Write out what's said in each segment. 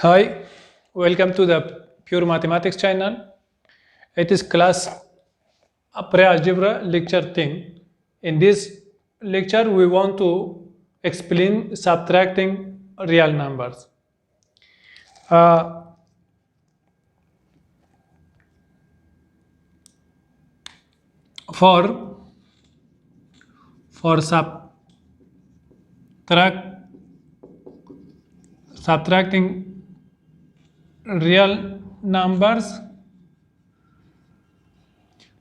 Hi, welcome to the Pure Mathematics channel. It is class pre-algebra lecture thing. In this lecture, we want to explain subtracting real numbers. Uh, for subtracting real numbers,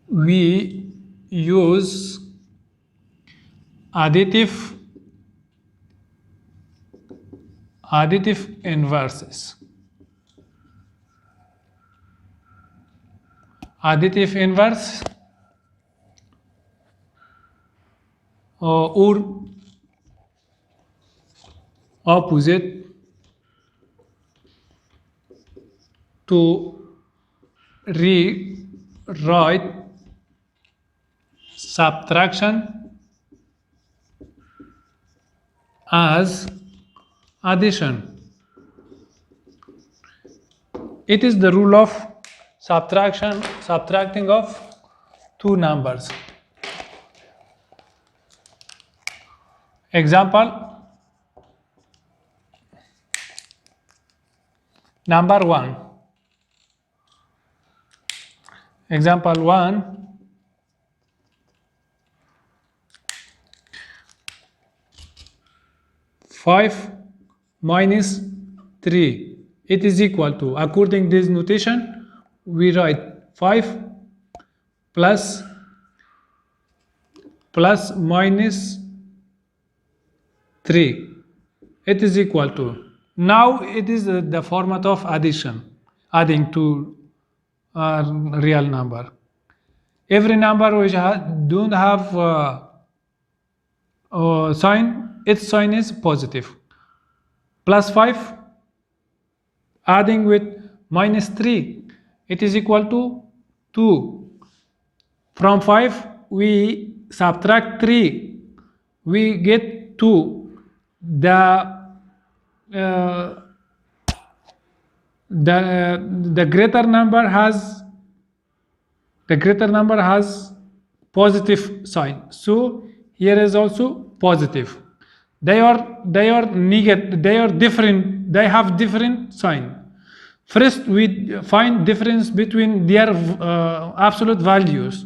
we use additive inverses. Additive inverse or opposite to rewrite subtraction as addition. It is the rule of subtracting of two numbers. Example number 1. Example 1. 5 minus 3. It is equal to, according to this notation, we write 5 plus minus 3. It is equal to. Now it is the format of addition, adding to a real number. Every number which don't have sign, its sign is positive. Plus 5 adding with minus 3, it is equal to 2. From 5 we subtract 3, we get 2. The greater number has positive sign, so here is also positive. They are negative, they are different, they have different sign. First we find difference between their absolute values.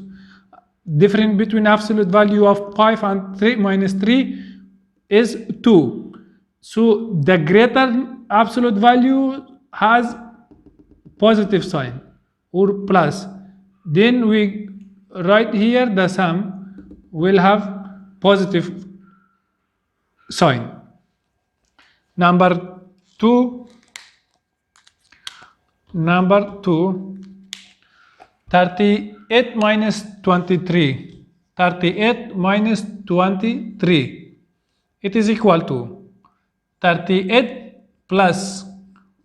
Difference between absolute value of 5 and 3 minus 3 is 2. So the greater absolute value has positive sign or plus. Then we write here the sum will have positive sign. Number 2, 38 minus 23. 38 minus 23. It is equal to 38 plus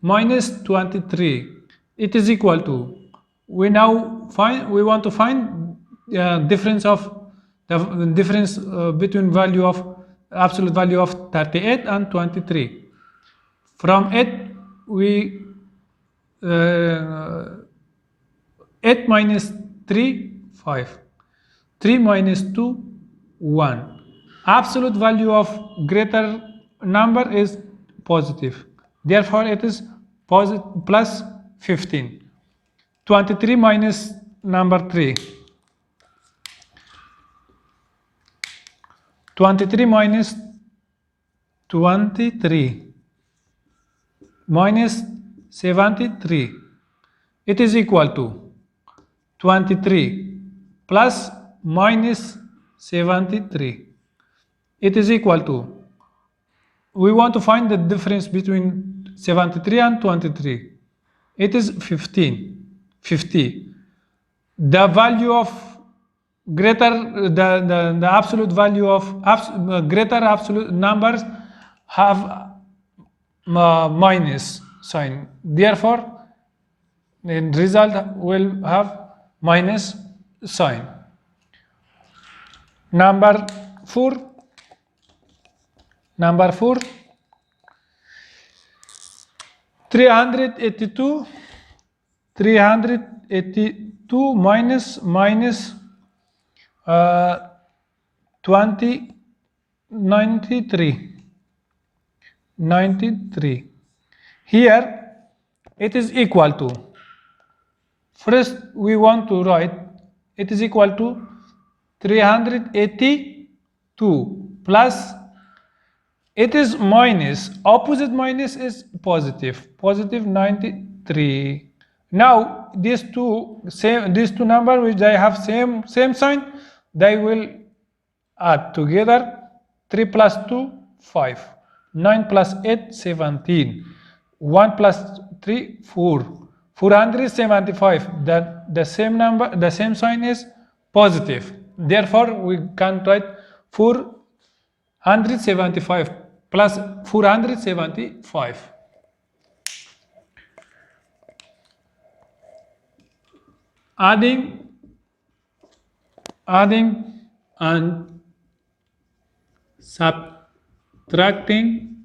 minus 23. It is equal to. We want to find difference of the difference between value of absolute value of 38 and 23. From it we 8 minus 3 5. 3 minus 2 1. Absolute value of greater number is positive, therefore it is positive plus 15. 23 minus number 3. 23 minus 23 minus 73. It is equal to 23 plus minus 73. It is equal to. We want to find the difference between 73 and 23. It is 50. The value of greater, the absolute value of greater absolute numbers have minus sign. Therefore, the result will have minus sign. Number 4. 5 382 minus 20 93. Here it is equal to, first we want to write it is equal to 382 plus, it is minus, opposite minus is positive 93. Now these two numbers which they have same sign, they will add together. 3 plus 2 5, 9 plus 8 17, 1 plus 3 4, 475. The same number, the same sign is positive, therefore we can write 475 plus 475. Adding and subtracting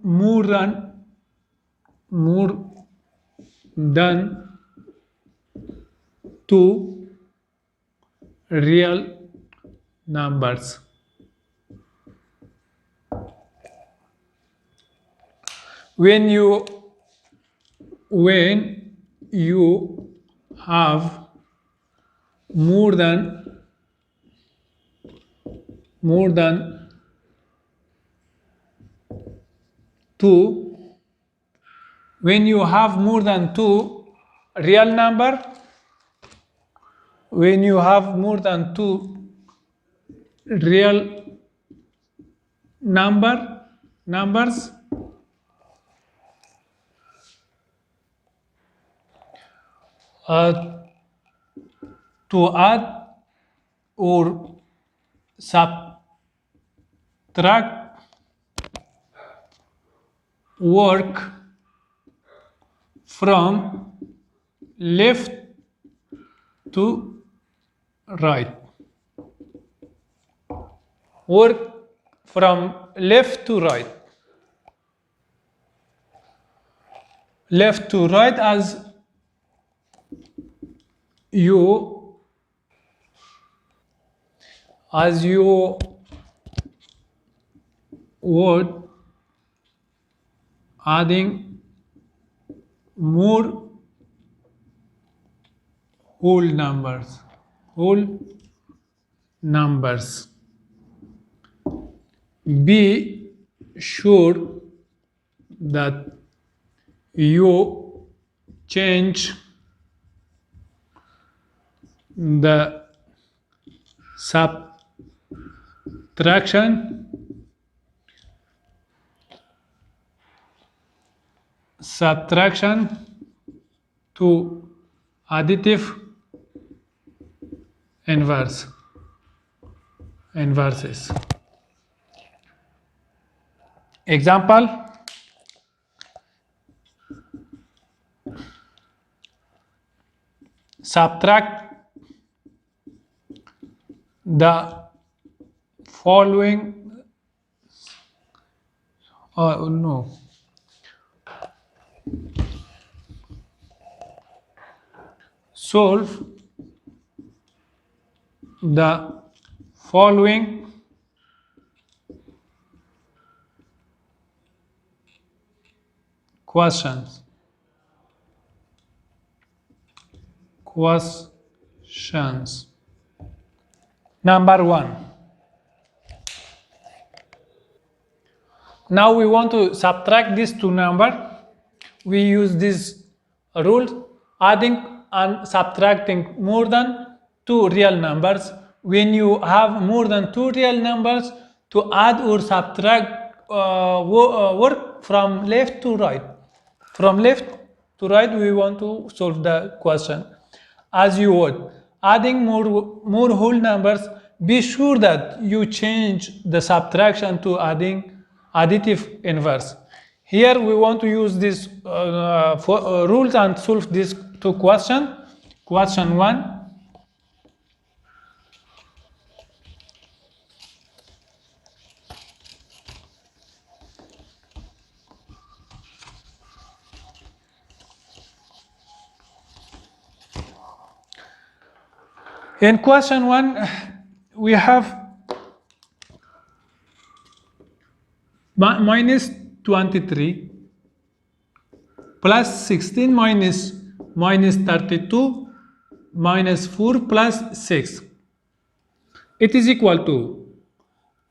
more than two real numbers. When you have more than two, when you have more than two real number, when you have more than two real numbers, to add or subtract work from left to right. Work from left to right. Left to right, as you would adding more whole numbers. Be sure that you change the subtraction to additive inverses. Example: subtract the following. Solve the following questions. Number 1. Now we want to subtract these two numbers. We use this rule, adding and subtracting more than two real numbers. When you have more than two real numbers, to add or subtract work from left to right. From left to right, we want to solve the question as you would. Adding more whole numbers, be sure that you change the subtraction to additive inverse. Here we want to use these rules and solve these two questions. Question 1. In question 1, we have minus 23 plus 16 minus 32 minus 4 plus 6. It is equal to,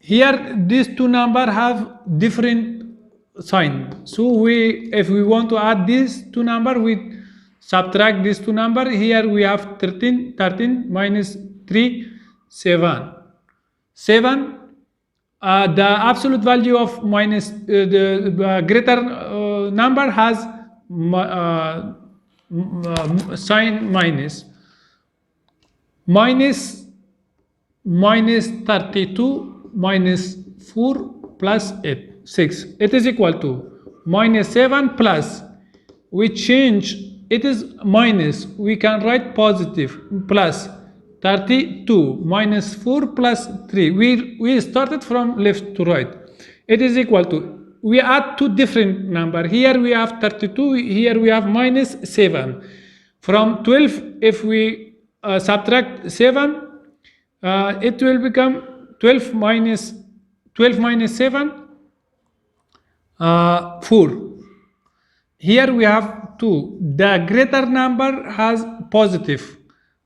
here these two numbers have different sign. So if we want to add these two numbers, we subtract these two numbers. Here we have 13 minus 3, 7. The absolute value of minus the greater number has sign minus. Minus 32 minus 4 plus 6. It is equal to minus 7 plus, we change, it is minus, we can write positive, plus 32 minus 4 plus 3. We started from left to right. It is equal to, we add two different numbers. Here we have 32, here we have minus 7. From 12, if we subtract 7, it will become 12 minus 7, 4. Here we have 2. The greater number has positive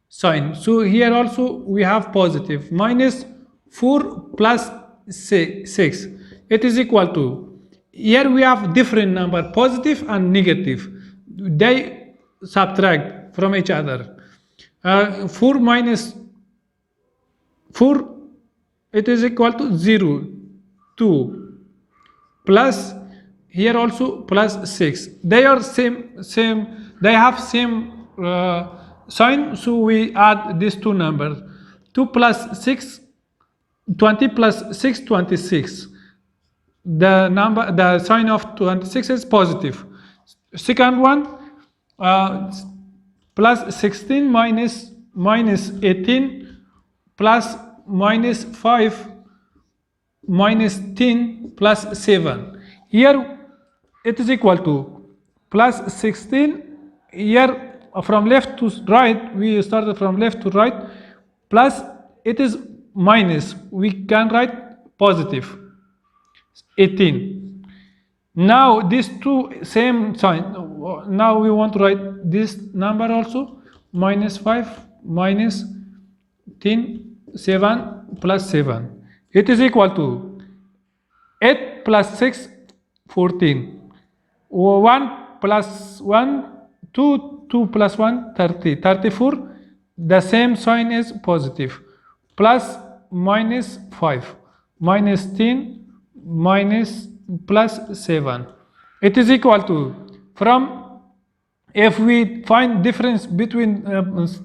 sign. So here also we have positive. Minus 4 plus 6. It is equal to, here we have different number, positive and negative. They subtract from each other. 4 minus 4, it is equal to 0, 2, plus, here also plus 6. They are same, they have same sign, so we add these two numbers. 2 plus 6, 20 plus 6, 26. The sign of 26 is positive. Second one, plus 16 minus 18 plus minus 5 minus 10 plus 7. Here it is equal to plus 16. Here from left to right, we started from left to right, plus it is minus, we can write positive 18. Now these two same sign, now we want to write this number also, minus 5 minus 10, 7 plus 7. It is equal to 8 plus 6, 14. 1 plus 1, 2, 2 plus 1, 30. 34, the same sign is positive. Plus minus 5, minus 10, minus plus 7. It is equal to, from, if we find difference between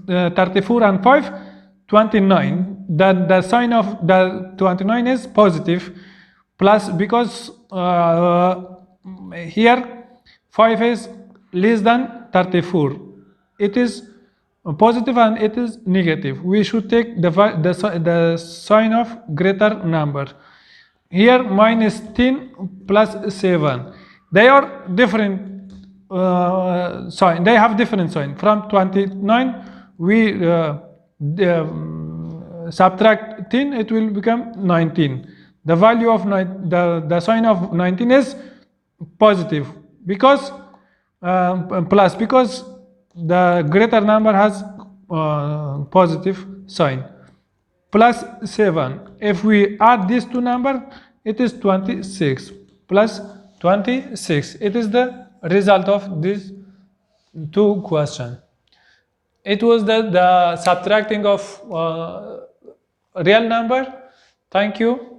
34 and 5, 29. The sign of the 29 is positive, plus, because here 5 is less than 34. It is positive and it is negative. We should take the sign of greater number. Here minus 10 plus 7. They are different sign. They have different sign. From 29, we subtract 10, it will become 19. The value of the sign of 19 is positive, because plus, because the greater number has positive sign. Plus 7. If we add these two numbers, it is 26. Plus 26. It is the result of these two questions. It was the subtracting of real number. Thank you.